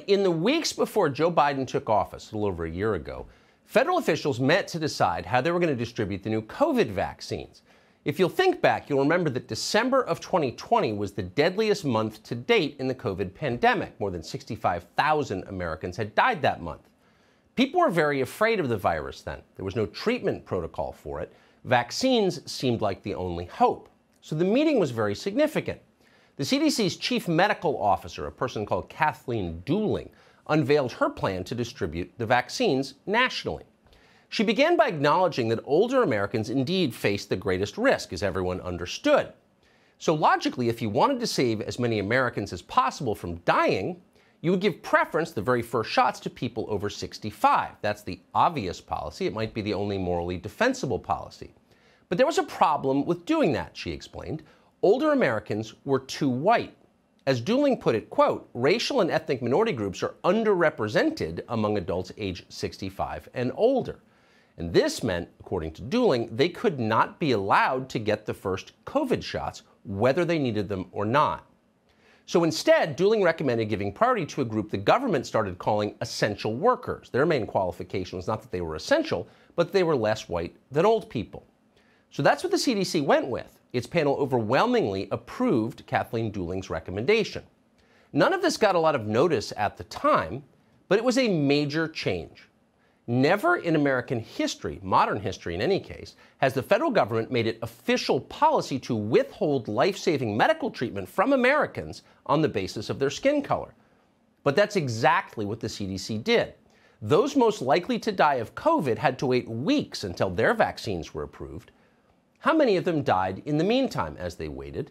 In the weeks before Joe Biden took office, a little over a year ago, federal officials met to decide how they were going to distribute the new COVID vaccines. If you'll think back, you'll remember that December of 2020 was the deadliest month to date in the COVID pandemic. More than 65,000 Americans had died that month. People were very afraid of the virus then. There was no treatment protocol for it. Vaccines seemed like the only hope. So the meeting was very significant. The CDC's chief medical officer, a person called Kathleen Dooling, unveiled her plan to distribute the vaccines nationally. She began by acknowledging that older Americans indeed faced the greatest risk, as everyone understood. So logically, if you wanted to save as many Americans as possible from dying, you would give preference, the very first shots, to people over 65. That's the obvious policy. It might be the only morally defensible policy. But there was a problem with doing that, she explained. Older Americans were too white. As Dooling put it, quote, racial and ethnic minority groups are underrepresented among adults age 65 and older. And this meant, according to Dooling, they could not be allowed to get the first COVID shots, whether they needed them or not. So instead, Dooling recommended giving priority to a group the government started calling essential workers. Their main qualification was not that they were essential, but they were less white than old people. So that's what the CDC went with. Its panel overwhelmingly approved Kathleen Dooling's recommendation. None of this got a lot of notice at the time, but it was a major change. Never in American history, modern history in any case, has the federal government made it official policy to withhold life-saving medical treatment from Americans on the basis of their skin color. But that's exactly what the CDC did. Those most likely to die of COVID had to wait weeks until their vaccines were approved. How many of them died in the meantime as they waited?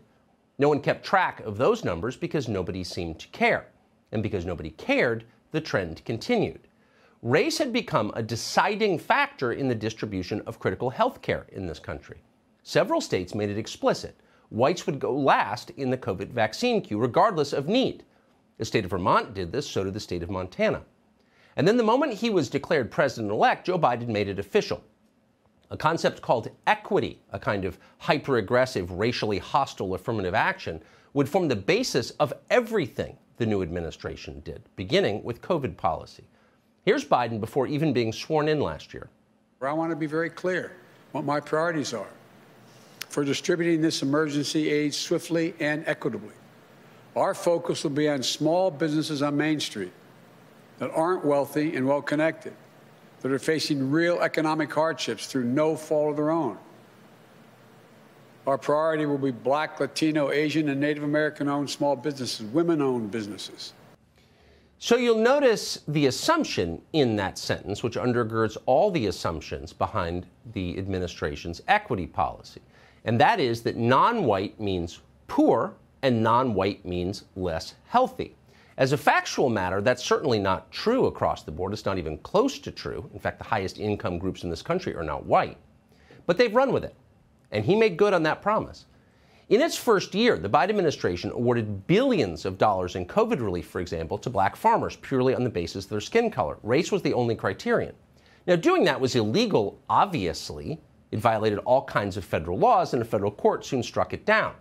No one kept track of those numbers because nobody seemed to care. And because nobody cared, the trend continued. Race had become a deciding factor in the distribution of critical health care in this country. Several states made it explicit. Whites would go last in the COVID vaccine queue, regardless of need. The state of Vermont did this, so did the state of Montana. And then the moment he was declared president-elect, Joe Biden made it official. A concept called equity, a kind of hyper-aggressive, racially hostile affirmative action, would form the basis of everything the new administration did, beginning with COVID policy. Here's Biden before even being sworn in last year. I want to be very clear what my priorities are for distributing this emergency aid swiftly and equitably. Our focus will be on small businesses on Main Street that aren't wealthy and well-connected, that are facing real economic hardships through no fault of their own. Our priority will be Black, Latino, Asian, and Native American-owned small businesses, women-owned businesses. So you'll notice the assumption in that sentence, which undergirds all the assumptions behind the administration's equity policy. And that is that non-white means poor and non-white means less healthy. As a factual matter, that's certainly not true across the board. It's not even close to true. In fact, the highest income groups in this country are not white. But they've run with it. And he made good on that promise. In its first year, the Biden administration awarded billions of dollars in COVID relief, for example, to black farmers purely on the basis of their skin color. Race was the only criterion. Now, doing that was illegal, obviously. It violated all kinds of federal laws, and a federal court soon struck it down.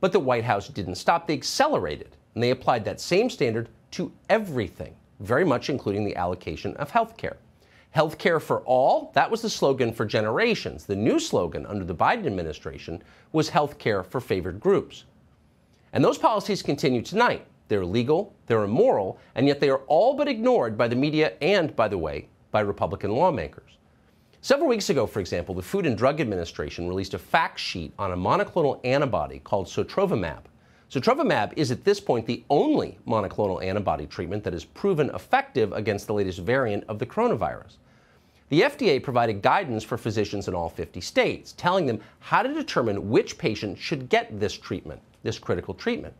But the White House didn't stop. They accelerated, and they applied that same standard to everything, very much including the allocation of health care. Health care for all, that was the slogan for generations. The new slogan under the Biden administration was health care for favored groups. And those policies continue tonight. They're legal, they're immoral, and yet they are all but ignored by the media and, by the way, by Republican lawmakers. Several weeks ago, for example, the Food and Drug Administration released a fact sheet on a monoclonal antibody called sotrovimab. Sotrovimab is at this point the only monoclonal antibody treatment that is proven effective against the latest variant of the coronavirus. The FDA provided guidance for physicians in all 50 states, telling them how to determine which patient should get this treatment, this critical treatment.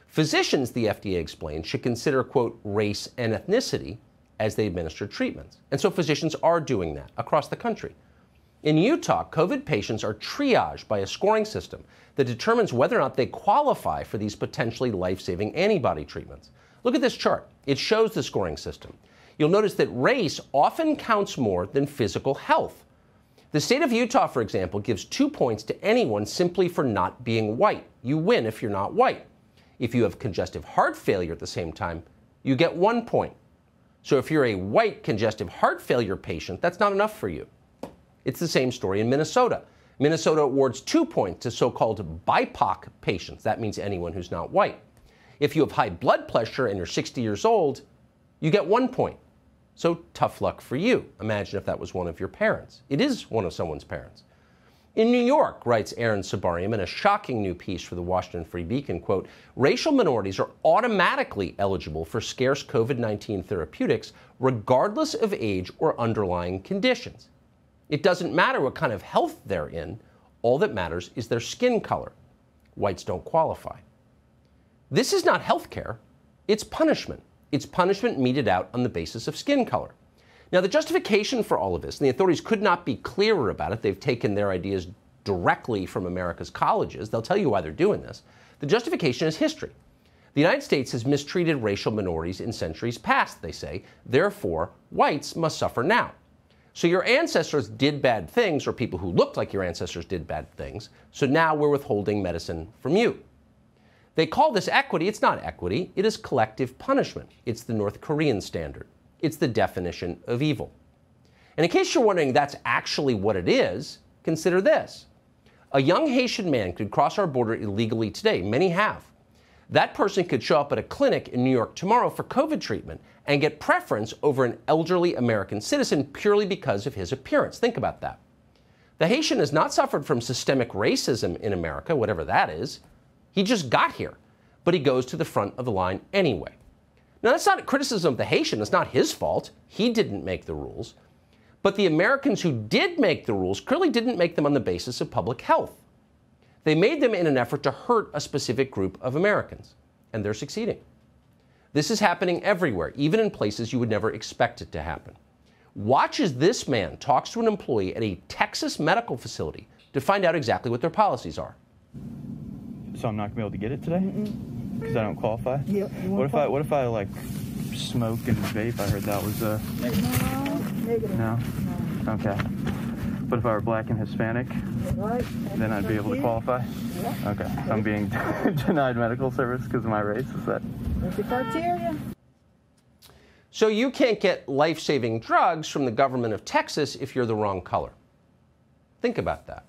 Physicians, the FDA explained, should consider, quote, race and ethnicity as they administer treatments. And so physicians are doing that across the country. In Utah, COVID patients are triaged by a scoring system that determines whether or not they qualify for these potentially life-saving antibody treatments. Look at this chart. It shows the scoring system. You'll notice that race often counts more than physical health. The state of Utah, for example, gives 2 points to anyone simply for not being white. You win if you're not white. If you have congestive heart failure at the same time, you get 1 point. So if you're a white congestive heart failure patient, that's not enough for you. It's the same story in Minnesota. Minnesota awards 2 points to so-called BIPOC patients. That means anyone who's not white. If you have high blood pressure and you're 60 years old, you get 1 point. So tough luck for you. Imagine if that was one of your parents. It is one of someone's parents. In New York, writes Aaron Sabarium in a shocking new piece for the Washington Free Beacon, quote, racial minorities are automatically eligible for scarce COVID-19 therapeutics regardless of age or underlying conditions. It doesn't matter what kind of health they're in. All that matters is their skin color. Whites don't qualify. This is not health care. It's punishment. It's punishment meted out on the basis of skin color. Now, the justification for all of this, and the authorities could not be clearer about it. They've taken their ideas directly from America's colleges. They'll tell you why they're doing this. The justification is history. The United States has mistreated racial minorities in centuries past, they say. Therefore, whites must suffer now. So your ancestors did bad things, or people who looked like your ancestors did bad things. So now we're withholding medicine from you. They call this equity. It's not equity. It is collective punishment. It's the North Korean standard. It's the definition of evil. And in case you're wondering that's actually what it is, consider this. A young Haitian man could cross our border illegally today. Many have. That person could show up at a clinic in New York tomorrow for COVID treatment and get preference over an elderly American citizen purely because of his appearance. Think about that. The Haitian has not suffered from systemic racism in America, whatever that is. He just got here, but he goes to the front of the line anyway. Now, that's not a criticism of the Haitian. It's not his fault. He didn't make the rules. But the Americans who did make the rules clearly didn't make them on the basis of public health. They made them in an effort to hurt a specific group of Americans, and they're succeeding. This is happening everywhere, even in places you would never expect it to happen. Watch as this man talks to an employee at a Texas medical facility to find out exactly what their policies are. So I'm not gonna be able to get it today? Because I don't qualify? Yeah. What if I like smoke and vape? I heard that was Negative. No? Okay. But if I were black and Hispanic, Right. then I'd be able to qualify? Yeah. Okay. So I'm being denied medical service because of my race, is that? That's the criteria. So you can't get life-saving drugs from the government of Texas if you're the wrong color. Think about that.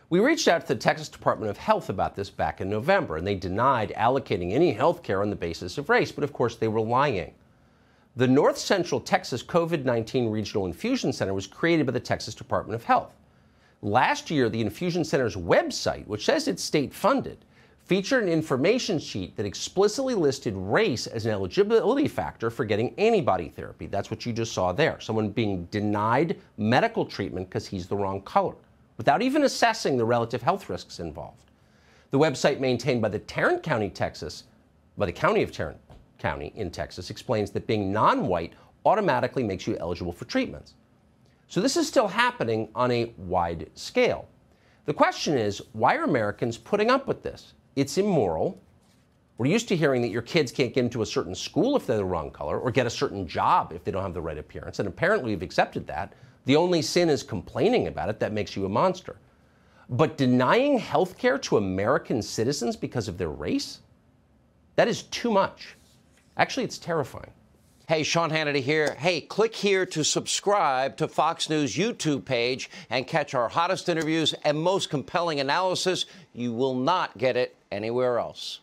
We reached out to the Texas Department of Health about this back in November, and they denied allocating any health care on the basis of race, but of course they were lying. The North Central Texas COVID-19 Regional Infusion Center was created by the Texas Department of Health. Last year, the Infusion Center's website, which says it's state-funded, featured an information sheet that explicitly listed race as an eligibility factor for getting antibody therapy. That's what you just saw there, someone being denied medical treatment because he's the wrong color, without even assessing the relative health risks involved. The website maintained by the Tarrant County, Texas, by the County of Tarrant County in Texas, explains that being non-white automatically makes you eligible for treatments. So this is still happening on a wide scale. The question is, why are Americans putting up with this? It's immoral. We're used to hearing that your kids can't get into a certain school if they're the wrong color, or get a certain job if they don't have the right appearance, and apparently we've accepted that. The only sin is complaining about it. That makes you a monster. But denying health care to American citizens because of their race? That is too much. Actually, it's terrifying. Hey, Sean Hannity here. Hey, click here to subscribe to Fox News YouTube page and catch our hottest interviews and most compelling analysis. You will not get it anywhere else.